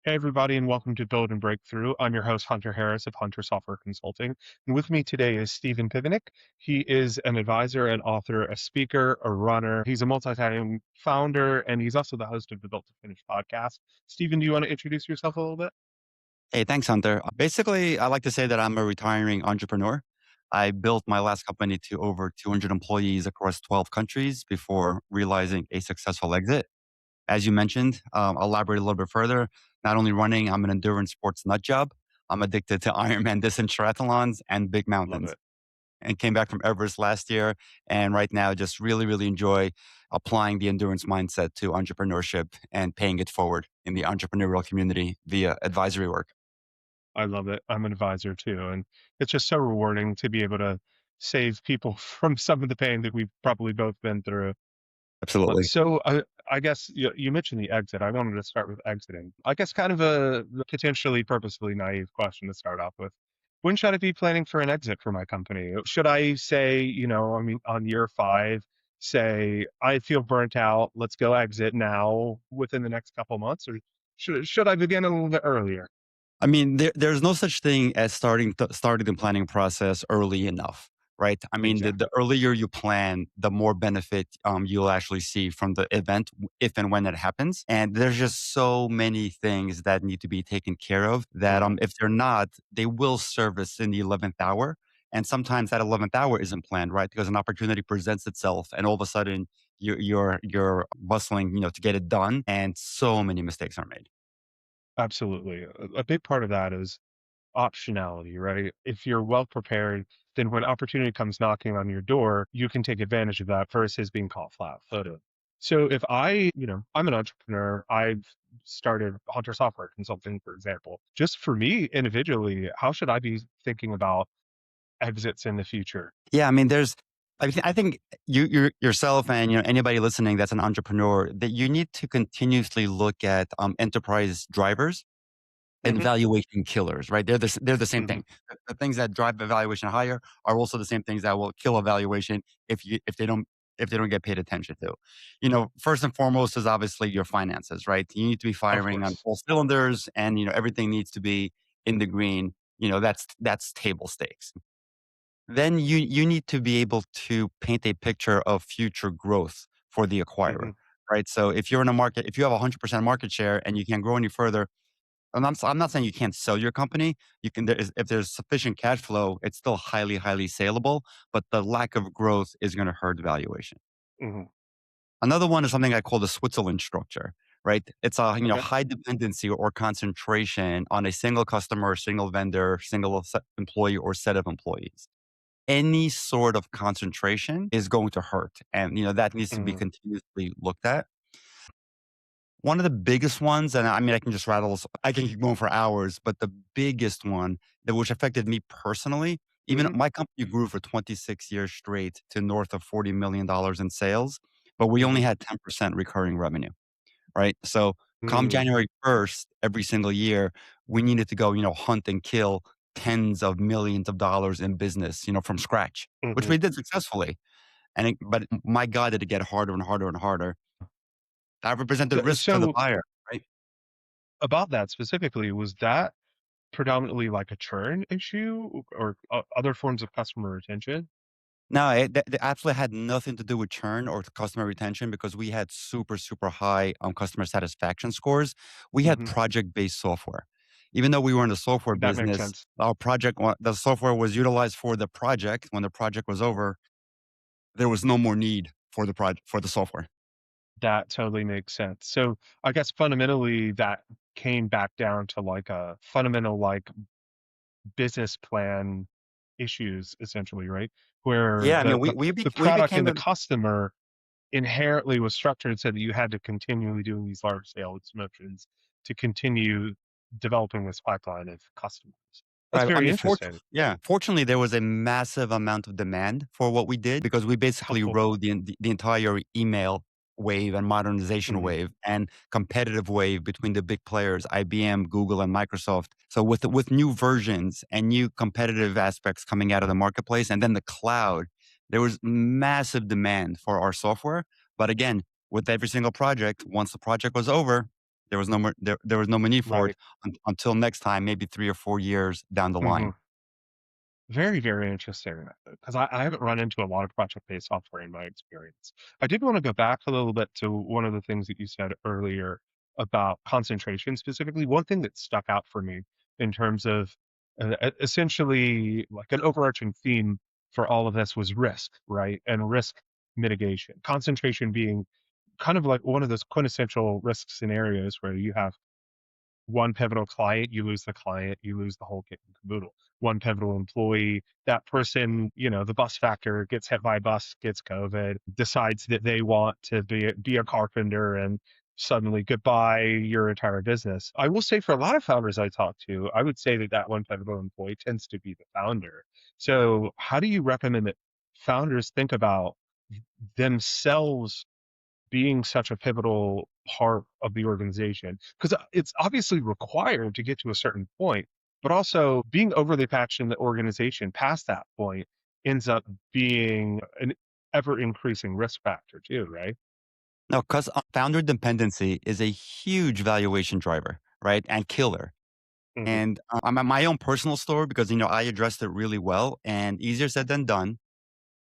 Hey, everybody, and welcome to Build and Breakthrough. I'm your host, Hunter Harris of Hunter Software Consulting. And with me today is Steven Pivnik. He is an advisor, an author, a speaker, a runner. He's a multi-time founder, and he's also the host of the Built to Finish podcast. Steven, do you want to introduce yourself a little bit? Hey, thanks, Hunter. Basically, I like to say that I'm a retiring entrepreneur. I built my last company to over 200 employees across 12 countries before realizing a successful exit. As you mentioned, I'll elaborate a little bit further. Not only running, I'm an endurance sports nut job. I'm addicted to Ironman distance triathlons and big Love mountains. it. And came back from Everest last year. And right now, just really, really enjoy applying the endurance mindset to entrepreneurship and paying it forward in the entrepreneurial community via advisory work. I love it. I'm an advisor too, and it's just so rewarding to be able to save people from some of the pain that we've probably both been through. Absolutely. I guess you mentioned the exit. I wanted to start with exiting. I guess kind of a potentially purposefully naive question to start off with. When should I be planning for an exit for my company? Should I say, I mean, on year five, say, I feel burnt out. Let's go exit now within the next couple months, or should I begin a little bit earlier? I mean, there's no such thing as starting the planning process early enough, right? I mean, the Exactly. earlier you plan, the more benefit you'll actually see from the event if and when it happens. And there's just so many things that need to be taken care of that Hmm. if they're not, they will service in the 11th hour. And sometimes that 11th hour isn't planned, right? Because an opportunity presents itself, and all of a sudden you're bustling, to get it done, and so many mistakes are made. Absolutely. A big part of that is optionality, right? If you're well prepared, then when opportunity comes knocking on your door, you can take advantage of that versus being caught flat-footed. So if I'm an entrepreneur, I've started Hunter Software Consulting, for example. Just for me individually, how should I be thinking about exits in the future? Yeah, I mean, I think yourself and anybody listening that's an entrepreneur that you need to continuously look at enterprise drivers and Hmm. valuation killers, right? They're the same Hmm. thing. The things that drive the valuation higher are also the same things that will kill a valuation if they don't get paid attention to. First and foremost is obviously your finances, right? You need to be Of firing on course. all cylinders, and everything needs to be in the green. That's table stakes. Then you need to be able to paint a picture of future growth for the acquirer, Hmm. right? So if you have 100% market share and you can't grow any further, I'm not saying you can't sell your company. If there's sufficient cash flow, it's still highly, highly saleable, but the lack of growth is going to hurt valuation. Hmm. Another one is something I call the Switzerland structure, right? It's a Okay. high dependency or concentration on a single customer, single vendor, employee or set of employees. Any sort of concentration is going to hurt. And, that needs to be Hmm. continuously looked at. One of the biggest ones, and I mean, I can keep going for hours, but the biggest one that which affected me personally, even Hmm. my company grew for 26 years straight to north of $40 million in sales, but we only Hmm. had 10% recurring revenue, right? So come Hmm. January 1st, every single year, we needed to go, hunt and kill tens of millions of dollars in business, from scratch, which Hmm. we did successfully. But my God, did it get harder and harder and harder. That represented risk to the So buyer, right? about that specifically, was that predominantly like a churn issue or other forms of customer retention? No, that absolutely had nothing to do with churn or customer retention because we had super, super high customer satisfaction scores. We had Hmm. project-based software. Even though we were in the software That makes business, sense. the software was utilized for the project. When the project was over, there was no more need for the software. That totally makes sense. So I guess fundamentally that came back down to like a fundamental like business plan issues essentially, right? Where Yeah, I mean, the we product became and the the customer inherently was structured so that you had to continually doing these large scale expansions to continue developing this pipeline of customers. That's Right. I very mean, interesting. fortunately, there was a massive amount of demand for what we did because we How basically cool. rode the entire email wave and modernization Hmm. wave and competitive wave between the big players, IBM, Google, and Microsoft. So with new versions and new competitive aspects coming out of the marketplace, and then the cloud, there was massive demand for our software. But again, with every single project, once the project was over, there was no money for it Right. until next time, maybe 3 or 4 years down the Mhm. line. Very, very interesting, because I haven't run into a lot of project-based software in my experience. I did wanna go back a little bit to one of the things that you said earlier about concentration specifically. One thing that stuck out for me in terms of, essentially, like, an overarching theme for all of this was risk, right? And risk mitigation. Concentration being kind of like one of those quintessential risk scenarios where you have one pivotal client, you lose the client, you lose the whole kit and caboodle. One pivotal employee, that person, the bus factor gets hit by a bus, gets COVID, decides that they want to be a carpenter, and suddenly goodbye your entire business. I will say for a lot of founders I talk to, I would say that that one pivotal employee tends to be the founder. So how do you recommend that founders think about themselves being such a pivotal part of the organization? Because it's obviously required to get to a certain point, but also being overly attached in the organization past that point ends up being an ever increasing risk factor too, right? No, because founder dependency is a huge valuation driver, right? And killer. Hmm. And I'm at my own personal story because, I addressed it really well and easier said than done.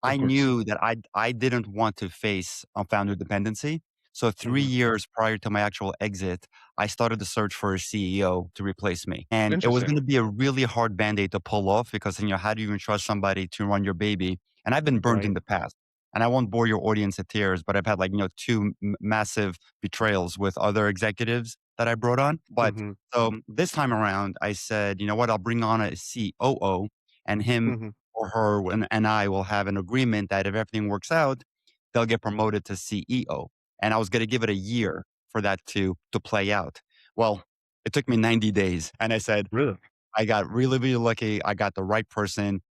Of I course. knew that I didn't want to face founder dependency. So 3 Hmm. years prior to my actual exit, I started the search for a CEO to replace me. And it was Interesting. gonna be a really hard Band-Aid to pull off because, how do you even trust somebody to run your baby? And I've been burned in Right. the past. And I won't bore your audience to tears, but I've had, like, 2 massive betrayals with other executives that I brought on. But Hmm. so this time around, I said, "You know what? I'll bring on a COO, and him Hmm. or her and I will have an agreement that if everything works out, they'll get promoted to CEO." And I was going to give it a year for that to play out. Well, it took me 90 days. And I said, Really? I got really, really lucky. I got the right person.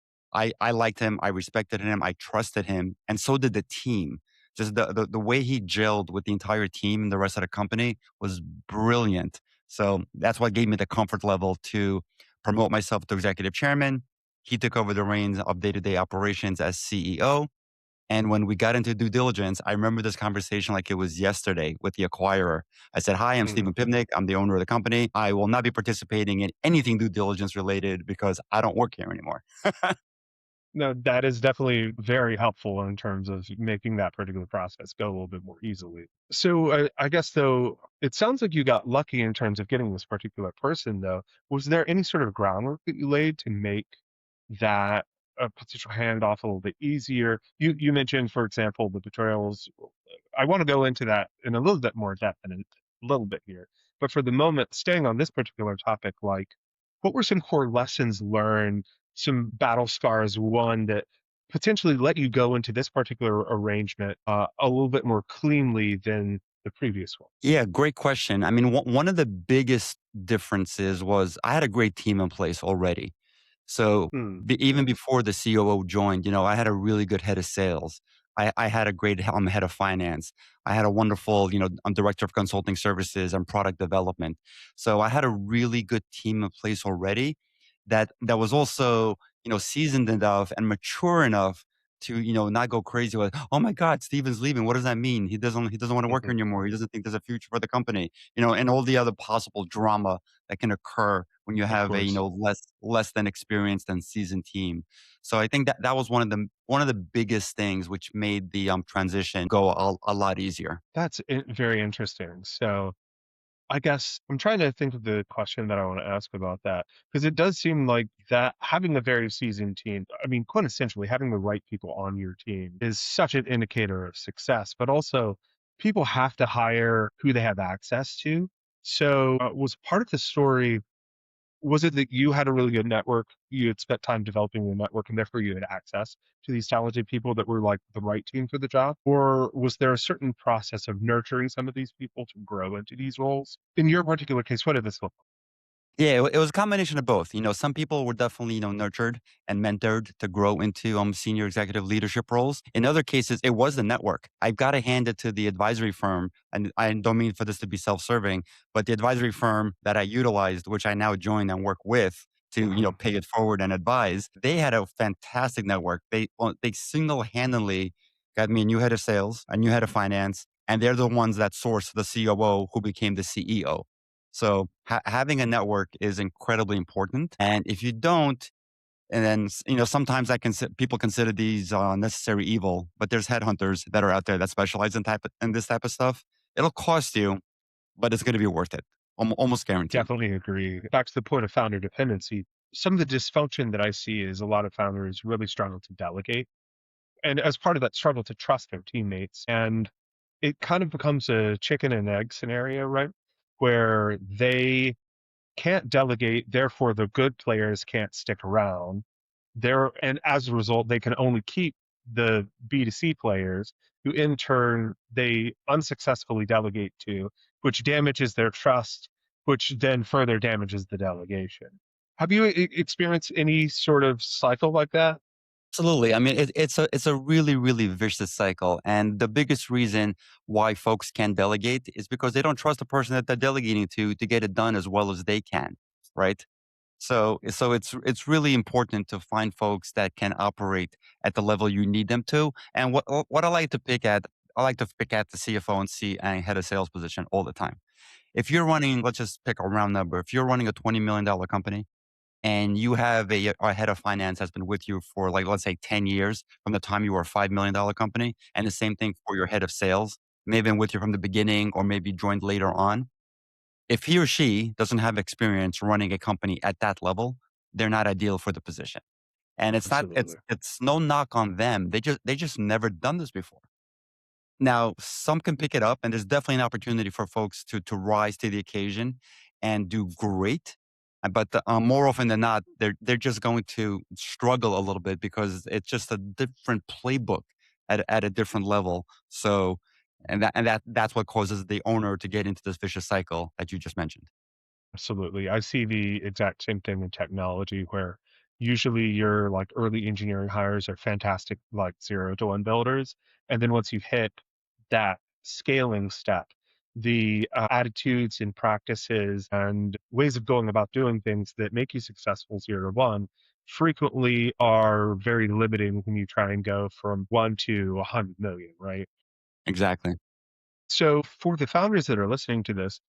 I liked him. I respected him. I trusted him. And so did the team. Just the way he gelled with the entire team and the rest of the company was brilliant. So that's what gave me the comfort level to promote myself to executive chairman. He took over the reins of day to day operations as CEO. And when we got into due diligence, I remember this conversation like it was yesterday with the acquirer. I said, "Hi, I'm Hmm. Steven Pivnik. I'm the owner of the company. I will not be participating in anything due diligence related because I don't work here anymore." No, that is definitely very helpful in terms of making that particular process go a little bit more easily. So I guess though, it sounds like you got lucky in terms of getting this particular person though. Was there any sort of groundwork that you laid to make that a potential handoff a little bit easier? You mentioned, for example, the betrayals. I want to go into that in a little bit more depth in a little bit here. But for the moment, staying on this particular topic, like what were some core lessons learned, some battle scars won that potentially let you go into this particular arrangement a little bit more cleanly than the previous ones? Yeah, great question. I mean, one of the biggest differences was I had a great team in place already. So Hmm. even before the COO joined, I had a really good head of sales. I had a great head of finance. I had a wonderful, director of consulting services and product development. So I had a really good team in place already that was also, seasoned enough and mature enough to, not go crazy with, "Oh my God, Steven's leaving. What does that mean? He doesn't want to work Hmm. here anymore. He doesn't think there's a future for the company." And all the other possible drama that can occur when you Of have a, course. less than experienced and seasoned team. So I think that was one of the biggest things which made the transition go a lot easier. That's very interesting. So I guess I'm trying to think of the question that I want to ask about that because it does seem like that having a very seasoned team, I mean, quintessentially having the right people on your team is such an indicator of success, but also people have to hire who they have access to. So, was part of the story, was it that you had a really good network, you had spent time developing the network, and therefore you had access to these talented people that were like the right team for the job? Or was there a certain process of nurturing some of these people to grow into these roles? In your particular case, what did this look Yeah, it was a combination of both. Some people were definitely, nurtured and mentored to grow into senior executive leadership roles. In other cases, it was the network. I've got to hand it to the advisory firm, and I don't mean for this to be self-serving, but the advisory firm that I utilized, which I now join and work with to, like? pay it forward and advise, they had a fantastic network. They single-handedly got me a new head of sales, a new head of finance, and they're the ones that sourced the COO who became the CEO. So having a network is incredibly important. And if you don't, and then, sometimes people consider these necessary evil, but there's headhunters that are out there that specialize in this type of stuff. It'll cost you, but it's going to be worth it. Almost guaranteed. Definitely agree. Back to the point of founder dependency, some of the dysfunction that I see is a lot of founders really struggle to delegate. And as part of that struggle to trust their teammates. And it kind of becomes a chicken and egg scenario, right? Where they can't delegate, therefore the good players can't stick around. And as a result, they can only keep the B2C players who in turn they unsuccessfully delegate to, which damages their trust, which then further damages the delegation. Have you experienced any sort of cycle like that? Absolutely. I mean, it's a really, really vicious cycle. And the biggest reason why folks can't delegate is because they don't trust the person that they're delegating to get it done as well as they can. Right. So it's really important to find folks that can operate at the level you need them to. And what I like to pick at the CFO and head of sales position all the time. If you're running, let's just pick a round number. If you're running a $20 million company and you have a head of finance that's been with you for, like, let's say 10 years from the time you were a $5 million company, and the same thing for your head of sales, maybe been with you from the beginning or maybe joined later on. If he or she doesn't have experience running a company at that level, they're not ideal for the position. And it's not Absolutely. it's no knock on them. They just never done this before. Now, some can pick it up, and there's definitely an opportunity for folks to rise to the occasion and do great. But more often than not, they're just going to struggle a little bit because it's just a different playbook at a different level. So, that's what causes the owner to get into this vicious cycle that you just mentioned. Absolutely. I see the exact same thing in technology where usually your like early engineering hires are fantastic, like 0 to 1 builders. And then once you hit that scaling step, the attitudes and practices and ways of going about doing things that make you successful 0 to 1 frequently are very limiting when you try and go from 1 to 100 million, right? Exactly. So for the founders that are listening to this,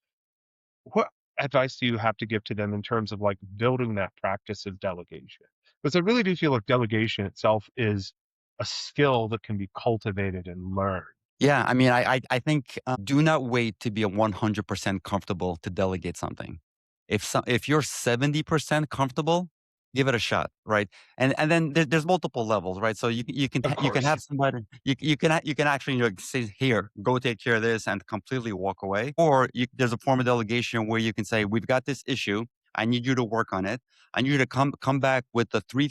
what advice do you have to give to them in terms of like building that practice of delegation? Because I really do feel like delegation itself is a skill that can be cultivated and learned. Yeah, I mean, I think, do not wait to be a 100% comfortable to delegate something. If you're 70% comfortable, give it a shot, right? And then there's multiple levels, right? So Of you can course. have somebody you can actually, say, here, go take care of this and completely walk away. Or there's a form of delegation where you can say, we've got this issue. I need you to work on it. I need you to come back with the three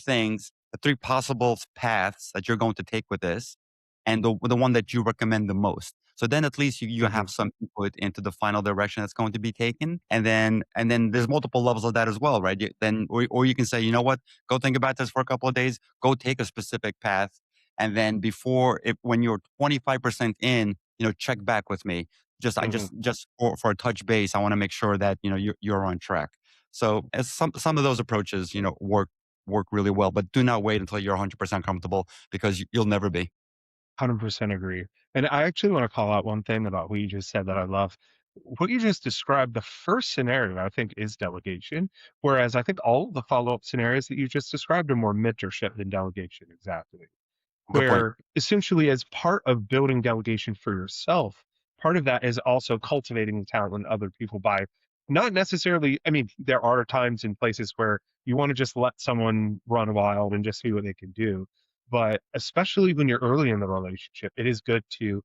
possible paths that you're going to take with this, and the one that you recommend the most. So then at least you Hmm. have some input into the final direction that's going to be taken. And then there's multiple levels of that as well, right? Or you can say, you know what, go think about this for a couple of days, go take a specific path. And then when you're 25% in, check back with me. Hmm. Just for a touch base, I want to make sure that, you're on track. So as some of those approaches, work really well, but do not wait until you're 100% comfortable because you'll never be. 100% agree. And I actually want to call out one thing about what you just said that I love. What you just described, the first scenario, I think, is delegation. Whereas I think all of the follow up scenarios that you just described are more mentorship than delegation. Exactly. Good point. Where essentially as part of building delegation for yourself, part of that is also cultivating the talent in other people by not necessarily, I mean, there are times and places where you want to just let someone run wild and just see what they can do. But especially when you're early in the relationship, it is good to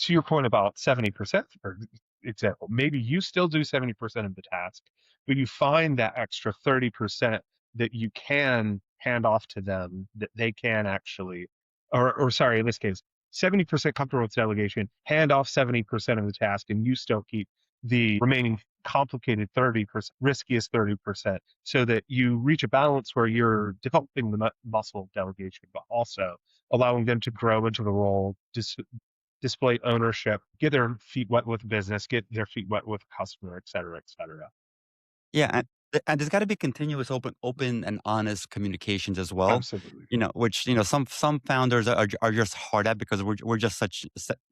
your point about 70%, for example, maybe you still do 70% of the task, but you find that extra 30% that you can hand off to them that they can actually or sorry, in this case, 70% comfortable with delegation, hand off 70% of the task, and you still keep the remaining complicated 30%, riskiest 30%, so that you reach a balance where you're developing the muscle of delegation, but also allowing them to grow into the role, display ownership, get their feet wet with business, get their feet wet with customer, et cetera, et cetera. Yeah, And there's got to be continuous open and honest communications as well. Absolutely. Which some founders are just hard at because we're just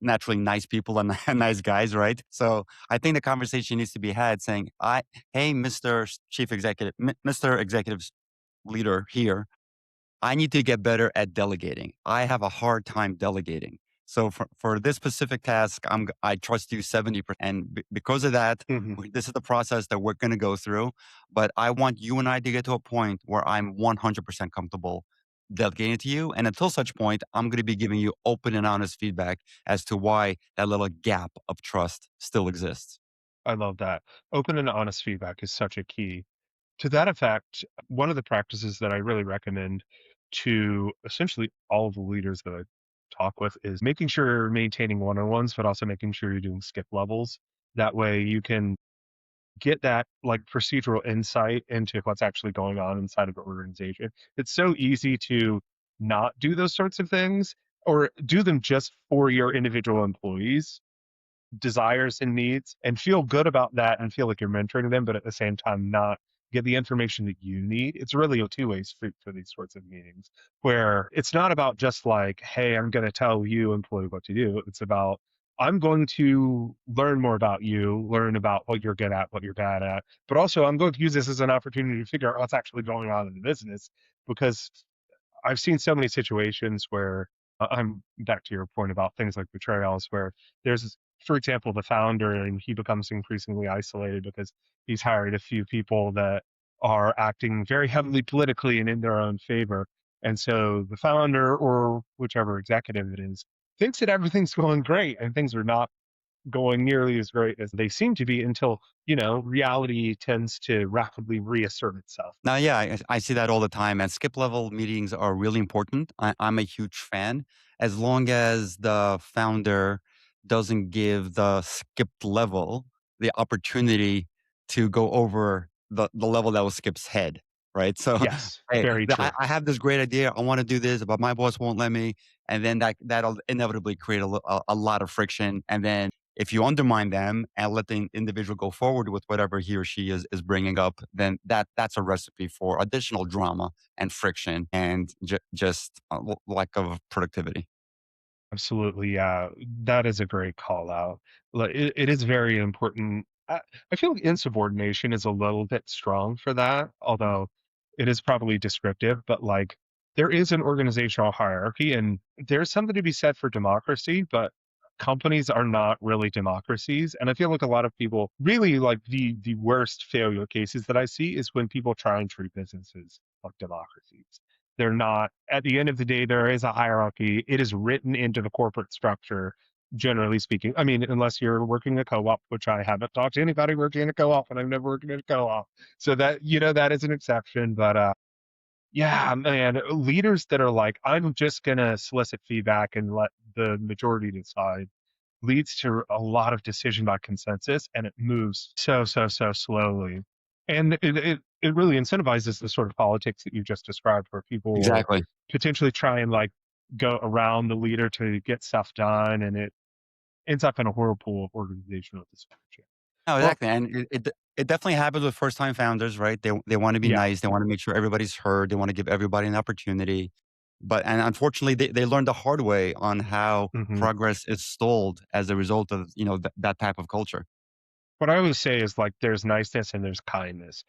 naturally nice people and nice guys, right? So I think the conversation needs to be had, saying, "I, hey, Mister Chief Executive, Mister Executive Leader here, I need to get better at delegating. I have a hard time delegating. So for this specific task, I trust you 70%. And because of that, Hmm. this is the process that we're going to go through. But I want you and I to get to a point where I'm 100% comfortable delegating to you. And until such point, I'm going to be giving you open and honest feedback as to why that little gap of trust still exists." I love that. Open and honest feedback is such a key. To that effect, one of the practices that I really recommend to essentially all of the leaders that I talk with is making sure you're maintaining one-on-ones, but also making sure you're doing skip levels. That way you can get that like procedural insight into what's actually going on inside of the organization. It's so easy to not do those sorts of things or do them just for your individual employees desires and needs and feel good about that and feel like you're mentoring them, but at the same time not get the information that you need. It's really a two-way street for these sorts of meetings where it's not about just like, hey, I'm going to tell you, employee, what to do. It's about, I'm going to learn more about you, learn about what you're good at, what you're bad at, but also I'm going to use this as an opportunity to figure out what's actually going on in the business because I've seen so many situations where I'm back to your point about things like betrayals, where there's, for example, the founder and he becomes increasingly isolated because he's hired a few people that are acting very heavily politically and in their own favor. And so the founder or whichever executive it is thinks that everything's going great and things are not going nearly as great as they seem to be until, reality tends to rapidly reassert itself. Now, yeah, I see that all the time, and skip level meetings are really important. I'm a huge fan, as long as the founder doesn't give the skipped level the opportunity to go over the level that was skip's head, right? So, Yes, hey, very true. I have this great idea. I want to do this, but my boss won't let me, and then that'll inevitably create a lot of friction, and then if you undermine them and let the individual go forward with whatever he or she is bringing up, then that's a recipe for additional drama and friction and just lack of productivity. Absolutely, yeah. That is a great call out. Like, it is very important. I feel like insubordination is a little bit strong for that, although it is probably descriptive, but like there is an organizational hierarchy and there's something to be said for democracy, but companies are not really democracies. And I feel like a lot of people really like the worst failure cases that I see is when people try and treat businesses like democracies. They're not. At the end of the day, there is a hierarchy. It is written into the corporate structure, generally speaking. I mean, unless you're working a co-op, which I haven't talked to anybody working in a co-op, and I've never worked in a co-op. So that that is an exception. But yeah, man, leaders that are like, I'm just gonna solicit feedback and let the majority decide leads to a lot of decision by consensus and it moves so slowly. And it really incentivizes the sort of politics that you just described where people will Exactly. potentially try and like go around the leader to get stuff done and it ends up in a whirlpool of organizational dysfunction. No, Well, exactly, and it definitely happens with first time founders, right? They want to be yeah. nice. They want to make sure everybody's heard. They want to give everybody an opportunity. And unfortunately, they learned the hard way on how Hmm. progress is stalled as a result of that type of culture. What I always say is like there's niceness and there's kindness.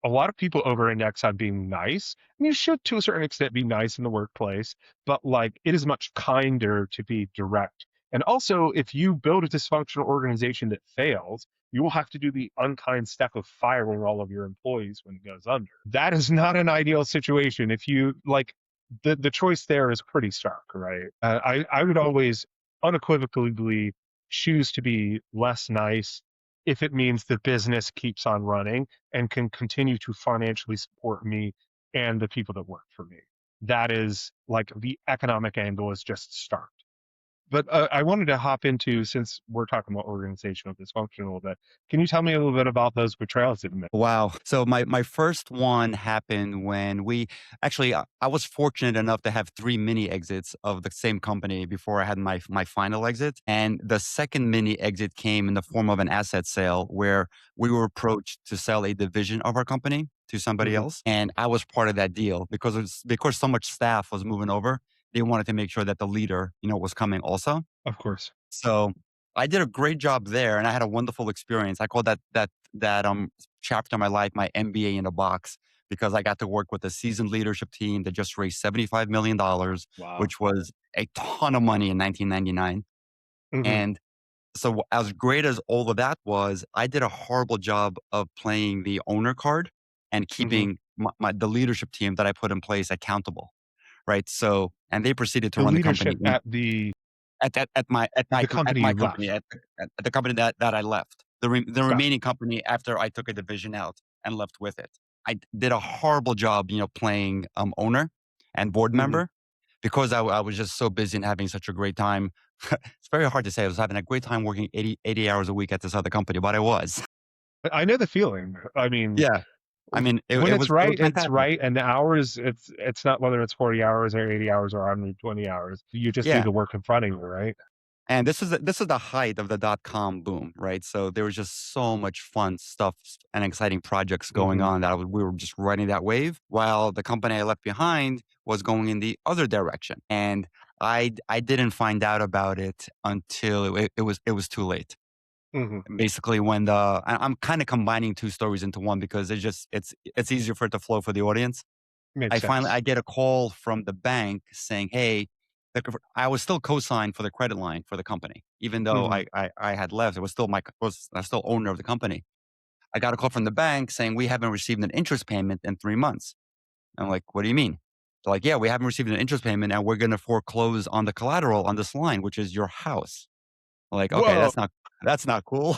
A lot of people over index on being nice. And you should, to a certain extent, be nice in the workplace, but like it is much kinder to be direct. And also, if you build a dysfunctional organization that fails, you will have to do the unkind step of firing all of your employees when it goes under. That is not an ideal situation. If you like, the choice there is pretty stark, right? I would always unequivocally choose to be less nice if it means the business keeps on running and can continue to financially support me and the people that work for me. That is like the economic angle is just stark. But I wanted to hop into, since we're talking about organizational dysfunction a little bit, can you tell me a little bit about those betrayals that you made? Wow. So my first one happened when we actually I was fortunate enough to have 3 mini exits of the same company before I had my final exit. And the second mini exit came in the form of an asset sale where we were approached to sell a division of our company to somebody Hmm. else. And I was part of that deal because so much staff was moving over. They wanted to make sure that the leader, was coming also. Of course. So I did a great job there and I had a wonderful experience. I call that chapter of my life my MBA in a box because I got to work with a seasoned leadership team that just raised $75 million, Wow. which was a ton of money in 1999. Hmm. And so as great as all of that was, I did a horrible job of playing the owner card and Hmm. keeping the leadership team that I put in place accountable. Right. So, and they proceeded to The run the company leadership at the at company you my company, left. at the company that I left. The Gotcha. remaining company after I took a division out and left with it. I did a horrible job, playing, owner and board Hmm. member because I was just so busy and having such a great time. It's very hard to say I was having a great time working 80 hours a week at this other company, but I was. I know the feeling. I mean, Yeah. I mean, when it was it's fantastic. right, and the hours, it's not whether it's 40 hours or 80 hours or 120 hours. You just do Yeah. the work in front of you, right? And this is the height of the dot-com boom, right? So there was just so much fun stuff and exciting projects going Hmm. on that we were just riding that wave while the company I left behind was going in the other direction. And I didn't find out about it until it was too late. Hmm. Basically, I'm kind of combining two stories into one because it's easier for it to flow for the audience. Makes sense. I get a call from the bank saying, "Hey," I was still co-signed for the credit line for the company, even though Hmm. I had left. It was still I was still owner of the company. I got a call from the bank saying we haven't received an interest payment in 3 months. I'm like, "What do you mean?" They're like, "Yeah, we haven't received an interest payment, and we're going to foreclose on the collateral on this line, which is your house." I'm like, "Okay, Whoa, that's not cool."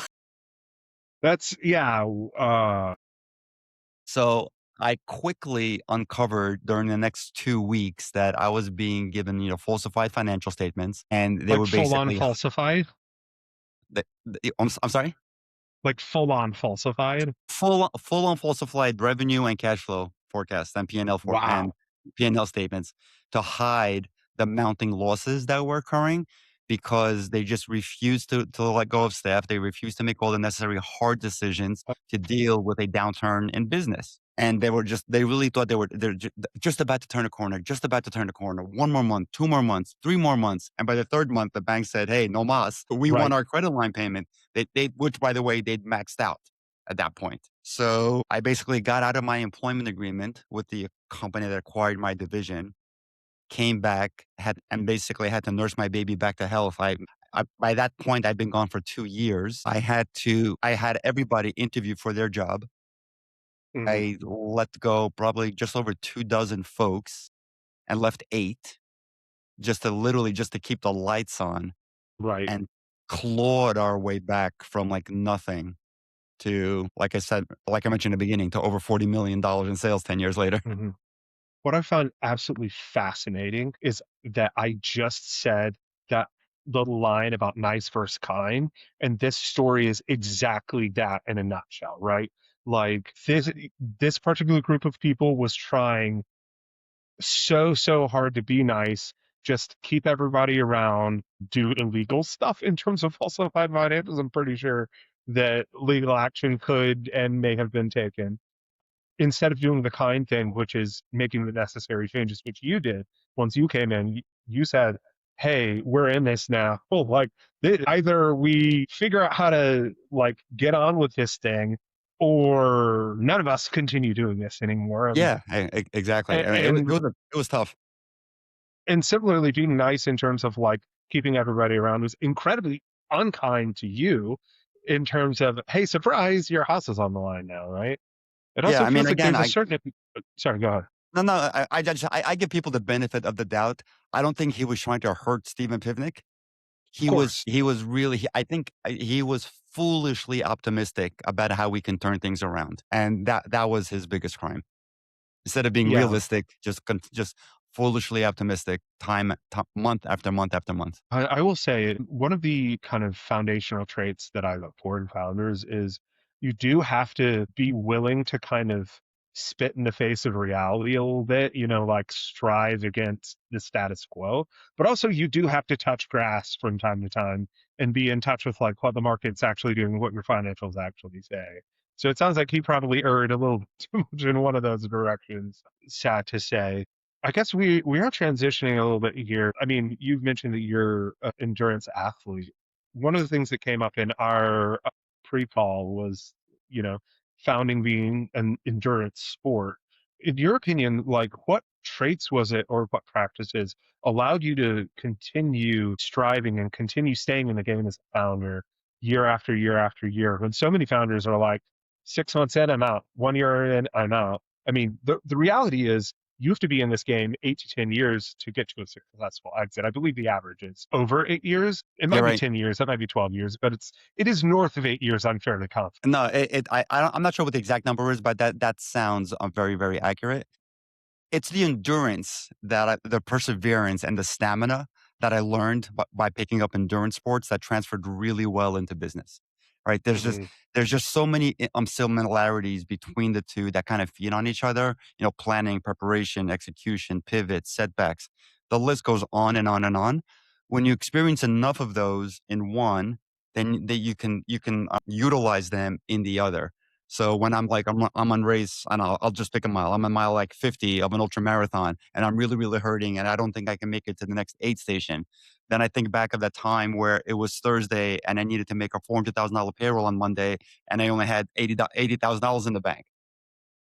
that's yeah. So I quickly uncovered during the next 2 weeks that I was being given, falsified financial statements, and they Like were full on basically falsified, I'm sorry, like full on falsified. full on falsified revenue and cash flow forecasts and Wow. P&L statements to hide the mounting losses that were occurring because they just refused to let go of staff. They refused to make all the necessary hard decisions to deal with a downturn in business. And they really thought they're just about to turn a corner, just about to turn a corner. 1 more month, 2 more months, 3 more months. And by the third month, the bank said, "Hey, no mas, we want Right. our credit line payment." Which by the way, they'd maxed out at that point. So I basically got out of my employment agreement with the company that acquired my division, came back, and basically had to nurse my baby back to health. By that point, I'd been gone for 2 years. I had everybody interview for their job. Hmm. I let go probably just over 2 dozen folks and left eight just to keep the lights on Right. and clawed our way back from like nothing to, like I said, like I mentioned in the beginning, to over $40 million in sales 10 years later. Hmm. What I found absolutely fascinating is that I just said that the line about nice versus kind, and this story is exactly that in a nutshell, right? Like this particular group of people was trying so hard to be nice, just keep everybody around, do illegal stuff in terms of falsified financials. I'm pretty sure that legal action could and may have been taken instead of doing the kind thing, which is making the necessary changes, which you did once you came in. You said, "Hey, we're in this now. Well, like either we figure out how to like get on with this thing, or none of us continue doing this anymore." Yeah, exactly. I mean, And it was tough. and similarly, being nice in terms of like keeping everybody around was incredibly unkind to you in terms of, "Hey, surprise, your house is on the line now," right? It Yeah, also I mean, feels like again, there's a certain. Sorry, go ahead. no, no, I give people the benefit of the doubt. I don't think he was trying to hurt Steven Pivnik. Of course. He was really, I think he was foolishly optimistic about how we can turn things around. And that was his biggest crime. Instead of being Yeah. realistic, just foolishly optimistic month after month after month. I will say one of the kind of foundational traits that I look for in founders is you do have to be willing to kind of spit in the face of reality a little bit, like strive against the status quo. But also, you do have to touch grass from time to time and be in touch with like what the market's actually doing, what your financials actually say. So it sounds like he probably erred a little too much in one of those directions, sad to say. I guess we are transitioning a little bit here. I mean, you've mentioned that you're an endurance athlete. One of the things that came up in our pre-call was, you know, founding being an endurance sport. In your opinion, like what traits was it or what practices allowed you to continue striving and continue staying in the game as a founder year after year after year? When so many founders are like, 6 months in, I'm out. 1 year in, I'm out. I mean, the reality is you have to be in this game 8 to 10 years to get to a successful exit. I believe the average is over 8 years. It You're might be right. 10 years. That might be 12 years, but it is north of 8 years. I'm fairly confident. No, I'm not sure what the exact number is, but that sounds very, very accurate. It's the endurance the perseverance and the stamina that I learned by picking up endurance sports that transferred really well into business, right? Hmm. There's just so many similarities between the two that kind of feed on each other. Planning, preparation, execution, pivots, setbacks. The list goes on and on and on. When you experience enough of those in one, then that you can utilize them in the other. So when I'm on race, and I'll just pick a mile. I'm on mile like 50 of an ultra marathon, and I'm really, really hurting, and I don't think I can make it to the next aid station. Then I think back of that time where it was Thursday and I needed to make a $400,000 payroll on Monday, and I only had $80,000 in the bank.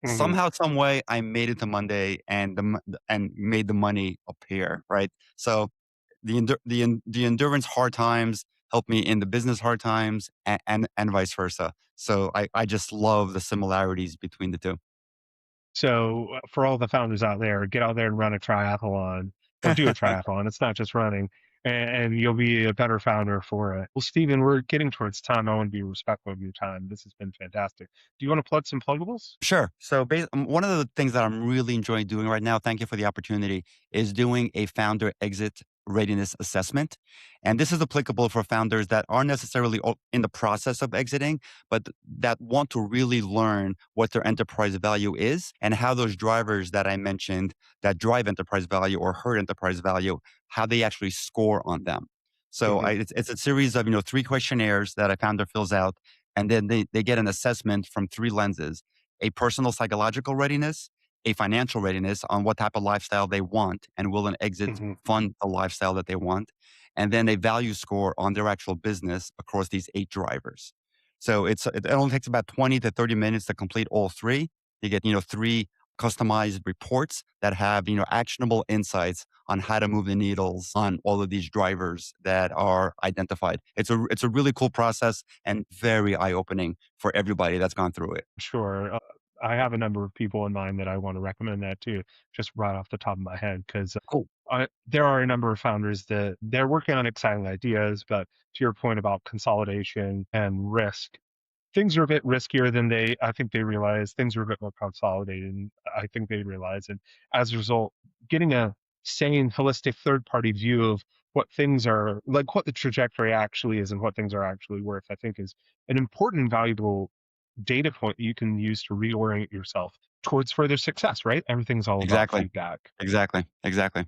Hmm. Somehow, some way, I made it to Monday and made the money appear. Right. So the endurance hard times helped me in the business hard times, and vice versa. So I just love the similarities between the two. So for all the founders out there, get out there and run a triathlon or do a triathlon. It's not just running, and you'll be a better founder for it. Well, Stephen, we're getting towards time. I want to be respectful of your time. This has been fantastic. Do you want to plug some pluggables? Sure. So, one of the things that I'm really enjoying doing right now, thank you for the opportunity, is doing a founder exit readiness assessment. And this is applicable for founders that aren't necessarily in the process of exiting, but that want to really learn what their enterprise value is and how those drivers that I mentioned that drive enterprise value or hurt enterprise value, how they actually score on them. So, Hmm. it's a series of three questionnaires that a founder fills out, and then they get an assessment from three lenses: a personal psychological readiness, a financial readiness on what type of lifestyle they want and will an exit Hmm. fund the lifestyle that they want, and then a value score on their actual business across these eight drivers. So it only takes about 20 to 30 minutes to complete all three. You get, three customized reports that have, actionable insights on how to move the needles on all of these drivers that are identified. It's a really cool process and very eye-opening for everybody that's gone through it. Sure. I have a number of people in mind that I want to recommend that too, just right off the top of my head, because Cool. there are a number of founders that they're working on exciting ideas, but to your point about consolidation and risk, things are a bit riskier than I think they realize. Things are a bit more consolidated, and I think they realize. And as a result, getting a sane, holistic third party view of what things are like, what the trajectory actually is, and what things are actually worth, I think is an important and valuable data point that you can use to reorient yourself towards further success, right? Everything's all about Exactly. feedback. Exactly. Exactly.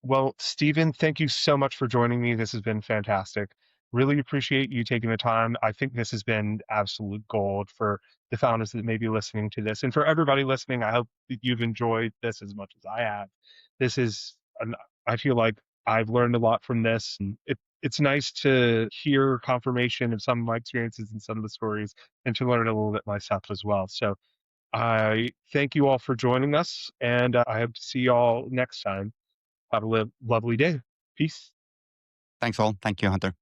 Well, Stephen, thank you so much for joining me. This has been fantastic. Really appreciate you taking the time. I think this has been absolute gold for the founders that may be listening to this. And for everybody listening, I hope that you've enjoyed this as much as I have. This is, I feel like I've learned a lot from this. And it's nice to hear confirmation of some of my experiences and some of the stories and to learn a little bit myself as well. So I thank you all for joining us, and I hope to see you all next time. Have a lovely day. Peace. Thanks all. Thank you, Hunter.